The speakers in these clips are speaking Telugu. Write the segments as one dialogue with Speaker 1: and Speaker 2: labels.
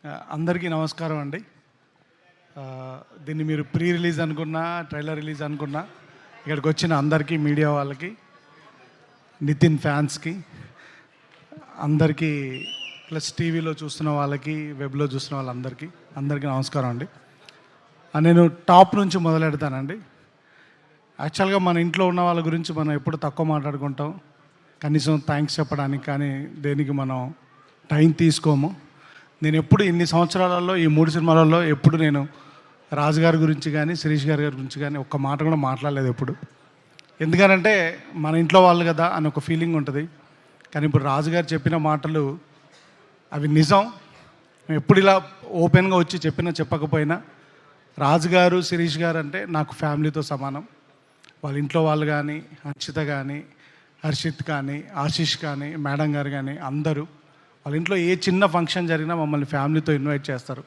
Speaker 1: అందరికీ నమస్కారం అండి. దీన్ని మీరు ప్రీ రిలీజ్ అనుకున్నా, ట్రైలర్ రిలీజ్ అనుకున్నా, ఇక్కడికి వచ్చిన అందరికీ, మీడియా వాళ్ళకి, నితిన్ ఫ్యాన్స్కి అందరికీ, ప్లస్ టీవీలో చూస్తున్న వాళ్ళకి, వెబ్లో చూస్తున్న వాళ్ళందరికీ అందరికీ నమస్కారం అండి. నేను టాప్ నుంచి మొదలెడతానండి. యాక్చువల్గా మన ఇంట్లో ఉన్న వాళ్ళ గురించి మనం ఎప్పుడు తక్కువ మాట్లాడుకుంటాం, కనీసం థ్యాంక్స్ చెప్పడానికి కానీ దేనికి మనం టైం తీసుకోము. నేను ఎప్పుడు ఇన్ని సంవత్సరాలలో, ఈ 3 సినిమాలలో ఎప్పుడు నేను రాజుగారి గురించి కానీ, శిరీష్ గారి గురించి కానీ ఒక్క మాట కూడా మాట్లాడలేదు ఎప్పుడు. ఎందుకనంటే మన ఇంట్లో వాళ్ళు కదా అని ఒక ఫీలింగ్ ఉంటుంది. కానీ ఇప్పుడు రాజుగారు చెప్పిన మాటలు అవి నిజం. ఎప్పుడు ఇలా ఓపెన్గా వచ్చి చెప్పకపోయినా రాజుగారు, శిరీష్ గారు అంటే నాకు ఫ్యామిలీతో సమానం. వాళ్ళ ఇంట్లో వాళ్ళు కానీ, హర్షిత కానీ, హర్షిత్ కానీ, ఆశీష్ కానీ, మేడం గారు కానీ అందరూ వాళ్ళ ఇంట్లో ఏ చిన్న ఫంక్షన్ జరిగినా మమ్మల్ని ఫ్యామిలీతో ఇన్వైట్ చేస్తారు.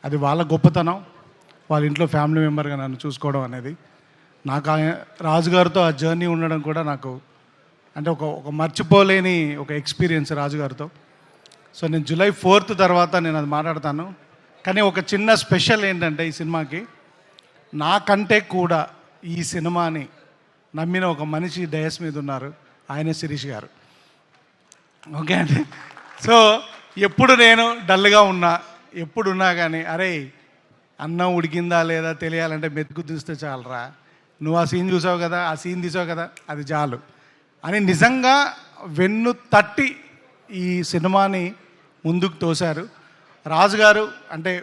Speaker 1: అది వాళ్ళ గొప్పతనం. వాళ్ళ ఇంట్లో ఫ్యామిలీ మెంబర్గా నన్ను చూసుకోవడం అనేది. నాకు రాజుగారితో ఆ జర్నీ ఉండడం కూడా నాకు అంటే ఒక మర్చిపోలేని ఒక ఎక్స్పీరియన్స్ రాజుగారితో. సో నేను July 4th తర్వాత నేను అది మాట్లాడతాను. కానీ ఒక చిన్న స్పెషల్ ఏంటంటే ఈ సినిమాకి, నాకంటే కూడా ఈ సినిమాని నమ్మిన ఒక మనిషి డయస్ మీద ఉన్నారు. ఆయనే శిరీష్ గారు. ఓకే అండి. సో ఎప్పుడు నేను డల్గా ఉన్నా, ఎప్పుడున్నా కానీ అరే అన్నం ఉడికిందా లేదా తెలియాలంటే మెతుకు తీస్తే చాలరా, నువ్వు ఆ సీన్ చూసావు కదా, ఆ సీన్ తీసావు కదా, అది చాలు అని నిజంగా వెన్ను తట్టి ఈ సినిమాని ముందుకు తోశారు రాజుగారు. అంటే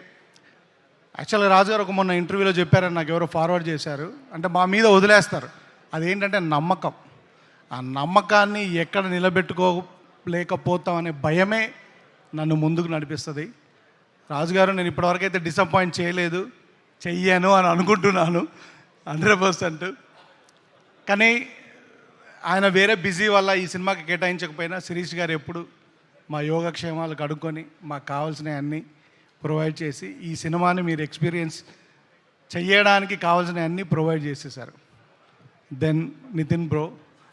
Speaker 1: యాక్చువల్గా రాజుగారు ఒక మొన్న ఇంటర్వ్యూలో చెప్పారని నాకు ఎవరో ఫార్వర్డ్ చేశారు. అంటే మా మీద వదిలేస్తారు. అదేంటంటే నమ్మకం. ఆ నమ్మకాన్ని ఎక్కడ నిలబెట్టుకోలేకపోతామనే భయమే నన్ను ముందుకు నడిపిస్తుంది. రాజుగారు నేను ఇప్పటివరకు అయితే డిసప్పాయింట్ చేయలేదు, చెయ్యాను అని అనుకుంటున్నాను 100%. కానీ ఆయన వేరే బిజీ వల్ల ఈ సినిమాకి కేటాయించకపోయినా శిరీష్ గారు ఎప్పుడు మా యోగక్షేమాలు కడుక్కొని మాకు కావాల్సినవి అన్నీ ప్రొవైడ్ చేసి ఈ సినిమాని మీరు ఎక్స్పీరియన్స్ చెయ్యడానికి కావాల్సినవి అన్నీ ప్రొవైడ్ చేసేసారు. దెన్ నితిన్ బ్రో,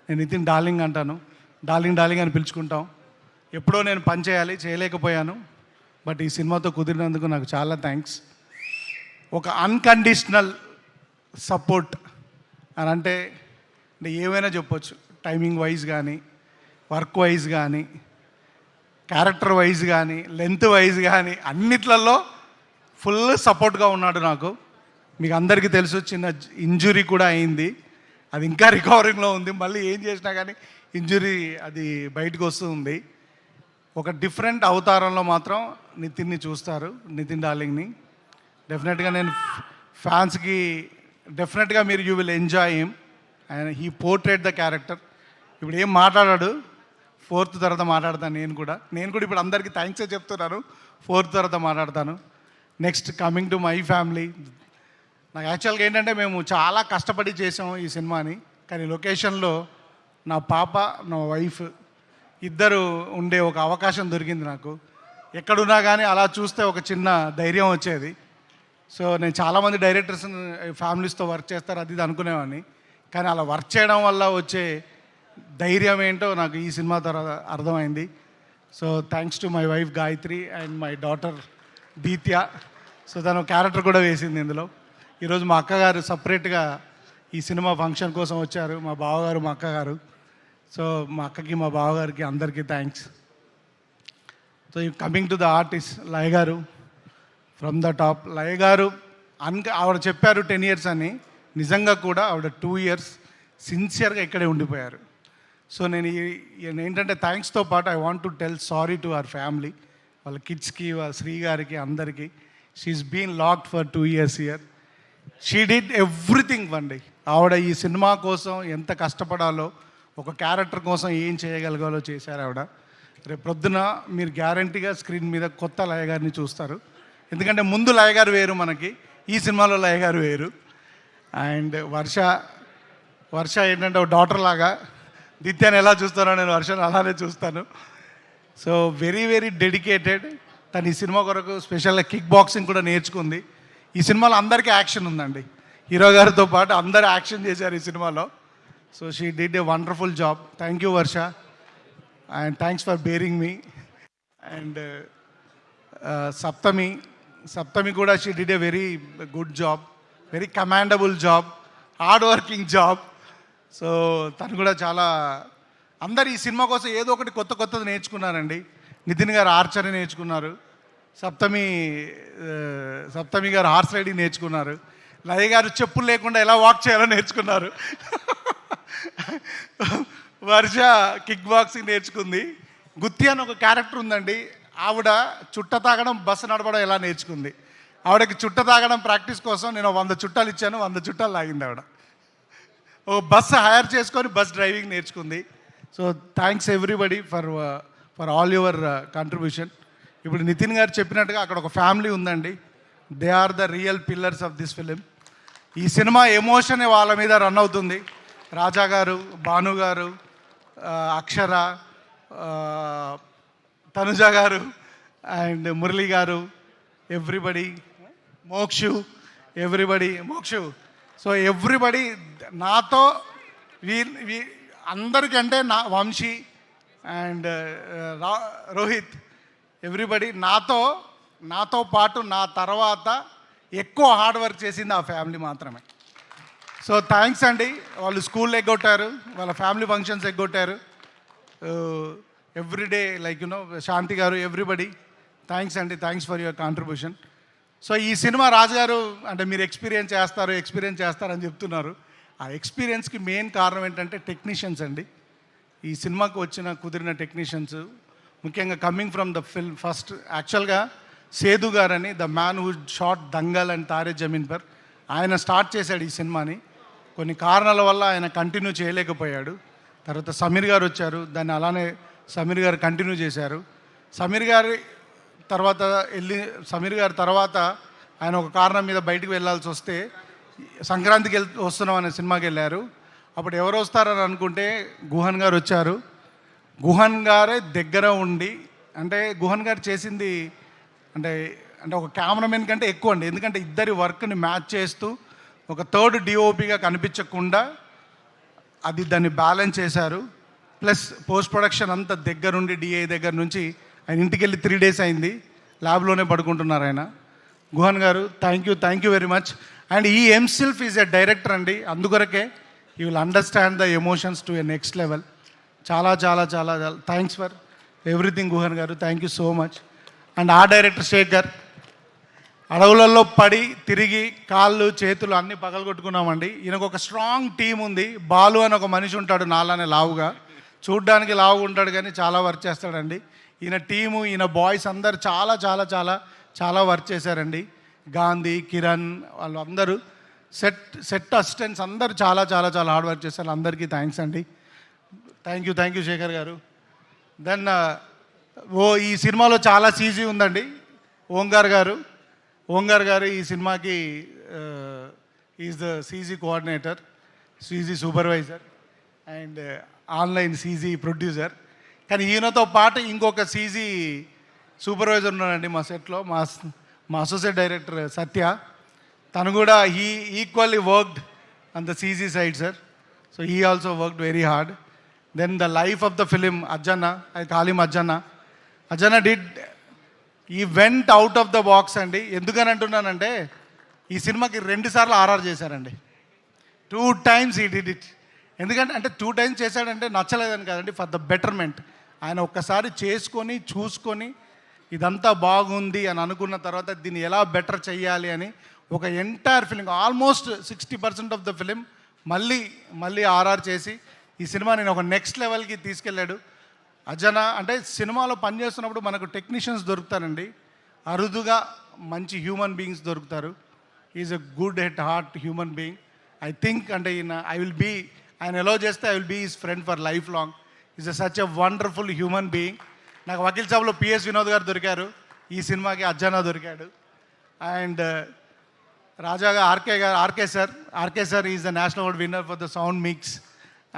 Speaker 1: నేను నితిన్ డార్లింగ్ అంటాను, డార్లింగ్ అని పిలుచుకుంటాం. ఎప్పుడో నేను పని చేయలేకపోయాను, బట్ ఈ సినిమాతో కుదిరినందుకు నాకు చాలా థ్యాంక్స్. ఒక అన్కండిషనల్ సపోర్ట్ అని అంటే ఏమైనా చెప్పొచ్చు. టైమింగ్ వైజ్ కానీ, వర్క్ వైజ్ కానీ, క్యారెక్టర్ వైజ్ కానీ, లెంత్ వైజ్ కానీ అన్నిట్లలో ఫుల్ సపోర్ట్గా ఉన్నాడు నాకు. మీకు అందరికీ తెలుసు, చిన్న ఇంజురీ కూడా అయింది, అది ఇంకా రికవరింగ్లో ఉంది. మళ్ళీ ఏం చేసినా కానీ ఇంజురీ అది బయటకు వస్తుంది. ఒక డిఫరెంట్ అవతారంలో మాత్రం నితిన్ని చూస్తారు, నితిన్ డార్లింగ్ని. డెఫినెట్గా నేను ఫ్యాన్స్కి డెఫినెట్గా మీరు you will enjoy him and he portrait the character. ఇప్పుడు ఏం మాట్లాడాడు, 4th తర్వాత మాట్లాడతాను. నేను కూడా ఇప్పుడు అందరికీ థ్యాంక్సే చెప్తున్నాను. 4th తర్వాత మాట్లాడతాను. Next coming to my family. నాకు యాక్చువల్గా ఏంటంటే మేము చాలా కష్టపడి చేసాము ఈ సినిమాని. కానీ లొకేషన్లో నా పాప, నా వైఫ్ ఇద్దరు ఉండే ఒక అవకాశం దొరికింది నాకు. ఎక్కడున్నా కానీ అలా చూస్తే ఒక చిన్న ధైర్యం వచ్చేది. సో నేను చాలామంది డైరెక్టర్స్ ఫ్యామిలీస్తో వర్క్ చేస్తారు అది ఇది అనుకునేవాడిని. కానీ అలా వర్క్ చేయడం వల్ల వచ్చే ధైర్యం ఏంటో నాకు ఈ సినిమా తర్వాత అర్థమైంది. So thanks to my wife Gayatri and my daughter Deetya. So తను క్యారెక్టర్ కూడా వేసింది ఇందులో. ఈరోజు మా అక్కగారు సపరేట్గా ఈ సినిమా ఫంక్షన్ కోసం వచ్చారు, మా బావగారు, మా అక్కగారు. సో మా అక్కకి, మా బావగారికి అందరికీ థ్యాంక్స్. సో ఈ కమింగ్ టు ద ఆర్టిస్ట్ లయ గారు, ఫ్రమ్ ద టాప్. లయ గారు ఆవిడ చెప్పారు 10 years అని, నిజంగా కూడా ఆవిడ 2 years సిన్సియర్గా ఇక్కడే ఉండిపోయారు. సో నేను ఏంటంటే థ్యాంక్స్తో పాటు I want to tell sorry to our family, వాళ్ళ కిడ్స్కి, వాళ్ళ శ్రీ గారికి, అందరికీ. She's been locked for 2 years here. She did everything అండి. ఆవిడ ఈ సినిమా కోసం ఎంత కష్టపడాలో, ఒక క్యారెక్టర్ కోసం ఏం చేయగలగాలో చేశారు ఆవిడ. రేపు ప్రొద్దున మీరు గ్యారంటీగా స్క్రీన్ మీద కొత్త లయ గారిని చూస్తారు. ఎందుకంటే ముందు లయ గారు వేరు మనకి, ఈ సినిమాలో లయ గారు వేరు. అండ్ వర్ష ఏంటంటే ఒక డాటర్ లాగా, దిత్యాన్ని ఎలా చూస్తానో నేను వర్షను అలానే చూస్తాను. So very very dedicated. తను ఈ సినిమా కొరకు స్పెషల్గా కిక్ బాక్సింగ్ కూడా నేర్చుకుంది. ఈ సినిమాలో అందరికీ యాక్షన్ ఉందండి, హీరో గారితో పాటు అందరూ యాక్షన్ చేశారు ఈ సినిమాలో. So she did a wonderful job. Thank you Varsha, and thanks for bearing me. And Saptami Saptami కూడా she did a very good job, very commendable job, hard working job. So తను కూడా చాలా, అందరు ఈ సినిమా కోసం ఏదో ఒకటి కొత్త కొత్తది నేర్చుకున్నారండి. నితిన్ గారు ఆర్చరీ నేర్చుకున్నారు, సప్తమి గారు హార్స్ రైడింగ్ నేర్చుకున్నారు, లయ గారు చెప్పులు లేకుండా ఎలా వాక్ చేయాలో నేర్చుకున్నారు, వర్ష కిక్ బాక్సింగ్ నేర్చుకుంది, గుత్తి అని ఒక క్యారెక్టర్ ఉందండి, ఆవిడ చుట్ట తాగడం బస్సు నడపడం ఎలా నేర్చుకుంది. ఆవిడకి చుట్ట తాగడం ప్రాక్టీస్ కోసం నేను 100 చుట్టాలు ఇచ్చాను, 100 చుట్టాలు తాగింది ఆవిడ. ఓ బస్సు హైర్ చేసుకొని బస్ డ్రైవింగ్ నేర్చుకుంది. So thanks everybody for all your contribution. ఇప్పుడు నితిన్ గారు చెప్పినట్టుగా అక్కడ ఒక ఫ్యామిలీ ఉందండి. They are the real pillars of this film. ఈ సినిమా ఎమోషన్ వాళ్ళ మీద రన్ అవుతుంది. రాజా గారు, భాను గారు, అక్షర, తనుజ గారు అండ్ మురళి గారు, everybody, Mokshu, Mokshu. So everybody నాతో అందరికంటే నా వంశీ అండ్ రోహిత్, ఎవ్రీబడి నాతో పాటు నా తర్వాత ఎక్కువ హార్డ్ వర్క్ చేసింది ఆ ఫ్యామిలీ మాత్రమే. సో థ్యాంక్స్ అండి. వాళ్ళు స్కూల్ ఎగ్గొట్టారు, వాళ్ళ ఫ్యామిలీ ఫంక్షన్స్ ఎగ్గొట్టారు, ఎవ్రీడే లైక్ శాంతి గారు, ఎవ్రీబడి థ్యాంక్స్ అండి. Thanks for your contribution. So ఈ సినిమా రాజుగారు అంటే మీరు ఎక్స్పీరియన్స్ చేస్తారని చెప్తున్నారు. ఆ ఎక్స్పీరియన్స్కి మెయిన్ కారణం ఏంటంటే టెక్నీషియన్స్ అండి. ఈ సినిమాకు కుదిరిన టెక్నీషియన్స్, ముఖ్యంగా coming from the film first యాక్చువల్గా సేదు గారని, the man who shot Dangal and Taare Zameen Par, ఆయన స్టార్ట్ చేశాడు ఈ సినిమాని. కొన్ని కారణాల వల్ల ఆయన కంటిన్యూ చేయలేకపోయాడు. తర్వాత సమీర్ గారు వచ్చారు, దాన్ని అలానే సమీర్ గారు కంటిన్యూ చేశారు. సమీర్ గారి తర్వాత ఆయన ఒక కారణం మీద బయటకు వెళ్ళాల్సి వస్తే సంక్రాంతికి వస్తున్నాం అనే సినిమాకి వెళ్ళారు. అప్పుడు ఎవరు వస్తారని అనుకుంటే గుహన్ గారు వచ్చారు. గుహన్ గారే దగ్గర ఉండి, అంటే గుహన్ గారు చేసింది అంటే ఒక కెమెరామెన్ కంటే ఎక్కువ అండి. ఎందుకంటే ఇద్దరి వర్క్ని మ్యాచ్ చేస్తూ ఒక థర్డ్ డిఓపిగా కనిపించకుండా దాన్ని బ్యాలెన్స్ చేశారు. ప్లస్ పోస్ట్ ప్రొడక్షన్ అంతా దగ్గరుండి డిఐ దగ్గర నుంచి ఆయన ఇంటికి వెళ్ళి 3 days అయింది, ల్యాబ్లోనే పడుకుంటున్నారు ఆయన. గుహన్ గారు thank you very much. And ఈ హిమ్సెల్ఫ్ ఈజ్ ఎ డైరెక్టర్ అండి, అందుకొరకే you will understand the emotions to a next level. చాలా చాలా చాలా థ్యాంక్స్ ఫర్ ఎవ్రీథింగ్ గుహన్ గారు, thank you so much. And ఆ డైరెక్టర్ శేఖర్, అడవులలో పడి తిరిగి కాళ్ళు చేతులు అన్నీ పగలగొట్టుకున్నామండి. ఈయనకు ఒక స్ట్రాంగ్ టీం ఉంది. బాలు అని ఒక మనిషి ఉంటాడు, నాలానే లావుగా, చూడ్డానికి లావుగా ఉంటాడు కానీ చాలా వర్క్ చేస్తాడండి. ఈయన టీము, ఈయన బాయ్స్ అందరు చాలా చాలా చాలా చాలా వర్క్ చేశారండి. గాంధీ, కిరణ్, వాళ్ళందరూ సెట్ అసిస్టెంట్స్ అందరూ చాలా చాలా చాలా హార్డ్ వర్క్ చేశారు. అందరికీ థ్యాంక్స్ అండి. థ్యాంక్ యూ శేఖర్ గారు. దెన్ ఈ సినిమాలో చాలా సీజీ ఉందండి. ఓంకార్ గారు ఈ సినిమాకి is the CG coordinator, CG supervisor and online CG producer. కానీ ఈయనతో పాటు ఇంకొక సీజీ సూపర్వైజర్ ఉన్నాడండి మా సెట్లో, మా అసోసియేట్ డైరెక్టర్ సత్య. తను కూడా equally worked on the CG side sir. So he also worked very hard. Then the life of the film Ajjanna, I call him Ajjanna did he went out of the box అండి. ఎందుకని అంటున్నానంటే ఈ సినిమాకి 2 సార్లు ఆర్ఆర్ చేశారండి. 2 times ఈ డిడ్ ఇట్. ఎందుకంటే 2 times చేశాడంటే నచ్చలేదని కాదండి, ఫర్ ద బెటర్మెంట్. ఆయన ఒక్కసారి చూసుకొని ఇదంతా బాగుంది అని అనుకున్న తర్వాత దీన్ని ఎలా బెటర్ చెయ్యాలి అని ఒక entire film, almost 60% of the film మళ్ళీ ఆర్ఆర్ చేసి ఈ సినిమా నేను ఒక నెక్స్ట్ లెవెల్కి తీసుకెళ్ళాడు. అజన అంటే సినిమాలో పనిచేస్తున్నప్పుడు మనకు టెక్నీషియన్స్ దొరుకుతారండి, అరుదుగా మంచి హ్యూమన్ బీయింగ్స్ దొరుకుతారు. Is a good at heart human being. I think అంటే ఆయన ఎలా చేస్తే I will be his friend for life long. Is such a wonderful human being. నాకు వకీల్ సాబ్లో పిఎస్ వినోద్ గారు దొరికారు, ఈ సినిమాకి అజ్జనా దొరికాడు. అండ్ రాజాగా RK sir is the national award winner for the sound mix.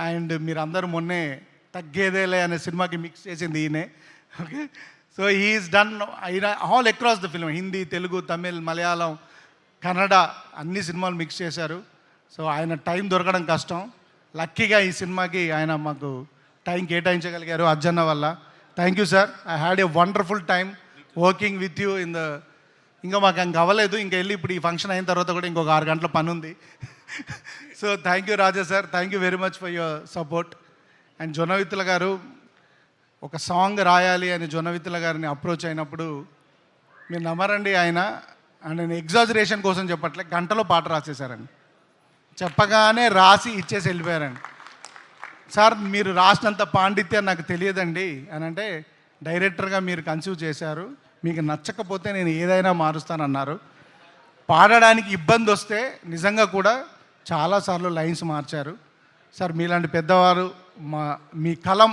Speaker 1: And మీరందరూ మొన్నే తగ్గేదేలే అనే సినిమాకి మిక్స్ చేసింది ఈయనే. Okay, so he's done all across the film, Hindi, Telugu, Tamil, Malayalam, Kannada అన్ని సినిమాలు మిక్స్ చేశారు. సో ఆయన టైం దొరకడం కష్టం. లక్కీగా ఈ సినిమాకి ఆయన మాకు టైం కేటాయించగలిగారు అజ్జన్న వల్ల. Thank you sir. I had a wonderful time working with you in the ఇంకా మాకు ఇంకా అవ్వలేదు, ఇంకా వెళ్ళి ఇప్పుడు ఈ ఫంక్షన్ అయిన తర్వాత కూడా ఇంకొక 6 గంటల పని ఉంది. So thank you Raja sir, thank you very much for your support. And Jonnavithula గారు ఒక సాంగ్ రాయాలి అని జొన్నవిత్తుల గారిని అప్రోచ్ అయినప్పుడు మీరు నమ్మరండి, ఆయన నేను ఎగ్జాజరేషన్ కోసం చెప్పట్లే, గంటలో పాట రాసేశారండి. చెప్పగానే రాసి ఇచ్చేసి వెళ్ళిపోయారండి. సార్ మీరు రాసినంత పాండిత్యం నాకు తెలియదండి అని అంటే, డైరెక్టర్గా మీరు కన్సీవ్ చేశారు, మీకు నచ్చకపోతే నేను ఏదైనా మారుస్తానన్నారు. పాడడానికి ఇబ్బంది వస్తే నిజంగా కూడా చాలాసార్లు లైన్స్ మార్చారు. సార్ మీలాంటి పెద్దవారు మీ కలం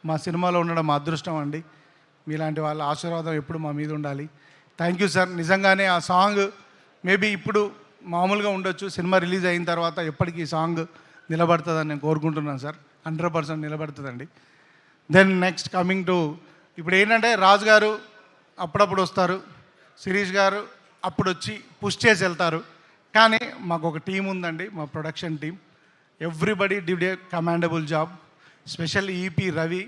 Speaker 1: మా సినిమాలో ఉండడం మా అదృష్టం అండి. మీలాంటి వాళ్ళ ఆశీర్వాదం ఎప్పుడు మా మీద ఉండాలి. Thank you sir. నిజంగానే ఆ సాంగ్ మేబీ ఇప్పుడు మామూలుగా ఉండొచ్చు, సినిమా రిలీజ్ అయిన తర్వాత ఎప్పటికీ ఈ సాంగ్ నిలబడుతుందని నేను కోరుకుంటున్నాను సార్. 100% నిలబడుతుందండి. దెన్ నెక్స్ట్ కమింగ్ టు ఇప్పుడు ఏంటంటే, రాజు గారు అప్పుడప్పుడు వస్తారు, శిరీష్ గారు అప్పుడు వచ్చి పుష్ చేసి వెళ్తారు. కానీ మాకు ఒక టీం ఉందండి, మా production team. Everybody did a commendable job. Special EP Ravi,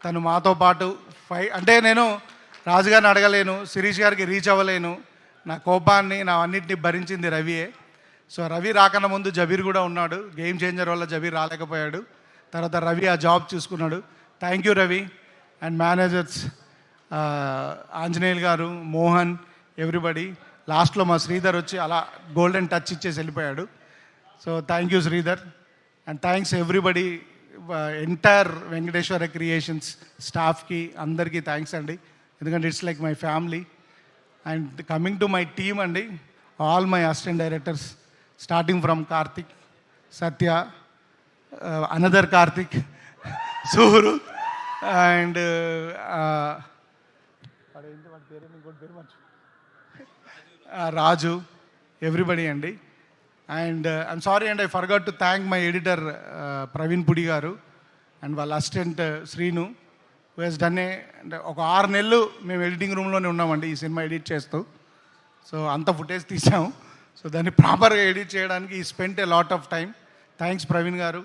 Speaker 1: తను మాతో పాటు అంటే నేను రాజుగారిని అడగలేను, శిరీష్ గారికి రీచ్ అవ్వలేను, నా కోపాన్ని నా అన్నింటినీ భరించింది రవియే. సో రవి రాకన్నా ముందు జబీర్ కూడా ఉన్నాడు, గేమ్ చేంజర్ వల్ల జబీర్ రాలేకపోయాడు, తర్వాత రవి ఆ జాబ్ చూసుకున్నాడు. Thank you Ravi. And managers Anjaneyulu గారు, మోహన్, ఎవ్రీబడి. లాస్ట్లో మా శ్రీధర్ వచ్చి అలా గోల్డెన్ టచ్ ఇచ్చేసి వెళ్ళిపోయాడు. So thank you Sridhar. And thanks everybody, entire Venkateswara Creations స్టాఫ్కి అందరికీ థ్యాంక్స్ అండి, ఎందుకంటే it's like my family. And coming to my team అండి, all my assistant directors starting from Karthik, Satya, another Karthik, Suru and Raju, everybody అండి. And I'm sorry and I forgot to thank my editor Praveen Pudi garu and వాళ్ళ assistant Srinu, who has done అంటే ఒక 6 నెలలు మేము ఎడిటింగ్ రూమ్లోనే ఉన్నామండి ఈ సినిమా ఎడిట్ చేస్తూ. సో అంత ఫుటేజ్ తీసాము. సో దాన్ని ప్రాపర్గా ఎడిట్ చేయడానికి he spent a lot of time. Thanks Praveen garu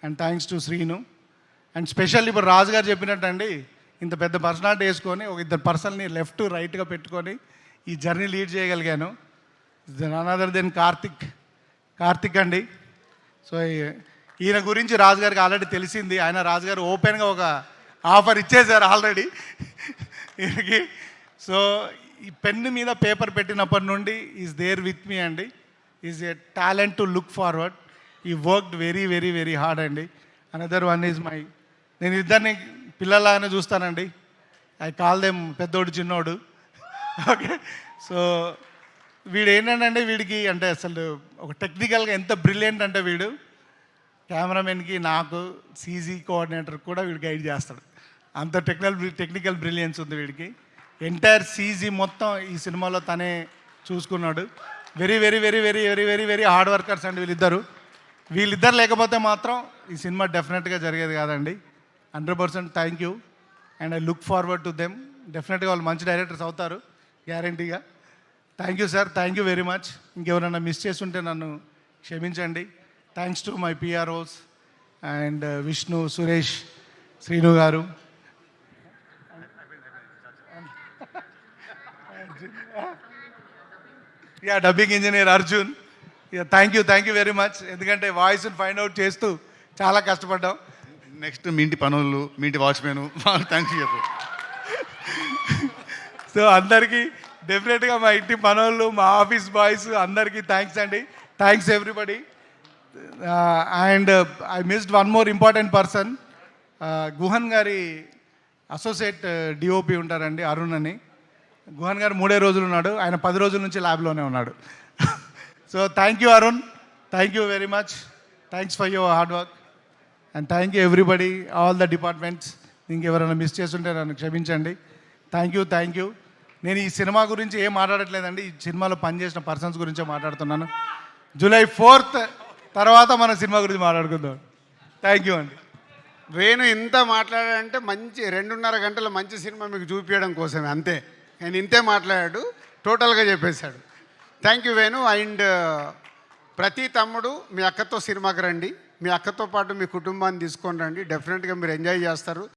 Speaker 1: and thanks to Srinu. And special ఇప్పుడు రాజు గారు చెప్పినట్టు అండి, ఇంత పెద్ద పర్సనాలిటీ వేసుకొని ఒక 2 పర్సన్ని లెఫ్ట్ రైట్గా పెట్టుకొని ఈ జర్నీ లీడ్ చేయగలిగాను. నన్ అదర్ దెన్ కార్తిక్ అండి. సో ఈయన గురించి రాజుగారికి ఆల్రెడీ తెలిసింది, ఆయన రాజుగారు ఓపెన్గా ఒక ఆఫర్ ఇచ్చేశారు ఆల్రెడీ ఈయనకి. సో ఈ పెన్ను మీద పేపర్ పెట్టినప్పటి నుండి ఈజ్ దేర్ విత్ మీ అండి. Is a talent to look forward. He worked very very very hard అండి. అనదర్ వన్ ఈజ్ మై, నేను ఇద్దరిని పిల్లలాగానే చూస్తానండి. ఐ కాల్ దెమ్ పెద్దోడు చిన్నోడు. ఓకే. సో వీడు ఏంటంటే వీడికి అంటే అసలు ఒక టెక్నికల్గా ఎంత బ్రిలియంట్ అంటే, వీడు కెమెరామెన్కి నాకు సీజీ కోఆర్డినేటర్ కూడా వీడు గైడ్ చేస్తాడు, అంత టెక్నికల్ బ్రిలియన్స్ ఉంది వీడికి. ఎంటైర్ సీజీ మొత్తం ఈ సినిమాలో తనే చూసుకున్నాడు. Very very very very very very very hard workers అండి వీళ్ళిద్దరు లేకపోతే మాత్రం ఈ సినిమా డెఫినెట్గా జరిగేది కాదండి. 100% thank you and I look forward to them. డెఫినెట్గా వాళ్ళు మంచి డైరెక్టర్స్ అవుతారు గ్యారంటీగా. Thank you sir, thank you very much. ఇంకెవరైనా మిస్ చేస్తుంటే నన్ను క్షమించండి. Thanks to my PROs and Vishnu, Suresh, Srinu garu, dubbing engineer Arjun. Thank you very much, ఎందుకంటే వాయిస్ని ఫైండ్ అవుట్ చేస్తూ చాలా కష్టపడ్డాం.
Speaker 2: నెక్స్ట్ మీ ఇంటి పనులు, మీ ఇంటి వాచ్మెన్, థ్యాంక్స్ చెప్పు.
Speaker 1: సో అందరికీ డెఫినెట్గా మా ఇంటి పనులు, మా ఆఫీస్ బాయ్స్ అందరికీ థ్యాంక్స్ అండి. Thanks everybody. And I missed one more important person. Guhan గారి అసోసియేట్ డిఓపి ఉంటారండి, అరుణ్ అని. గుహన్ గారు 3 రోజులు ఉన్నాడు, ఆయన 10 రోజుల నుంచి ల్యాబ్లోనే ఉన్నాడు. So thank you Arun, thank you very much. Thanks for your hard work and thank you everybody, all the departments. ఇంకెవరైనా మిస్ చేస్తుంటే నన్ను క్షమించండి. Thank you. నేను ఈ సినిమా గురించి ఏం మాట్లాడట్లేదండి, ఈ సినిమాలో పనిచేసిన పర్సన్స్ గురించే మాట్లాడుతున్నాను. జూలై 4th తర్వాత మన సినిమా గురించి మాట్లాడుకుందాం. థ్యాంక్ యూ అండి.
Speaker 3: వేణు ఇంత మాట్లాడాడంటే మంచి 2.5 గంటల మంచి సినిమా మీకు చూపించడం కోసమే, అంతే. నేను ఇంతే మాట్లాడాడు, టోటల్గా చెప్పేశాడు. Thank you Venu. అండ్ ప్రతి తమ్ముడు మీ అక్కతో సినిమాకి రండి, మీ అక్కతో పాటు మీ కుటుంబాన్ని తీసుకొని రండి, డెఫినెట్గా మీరు ఎంజాయ్ చేస్తారు.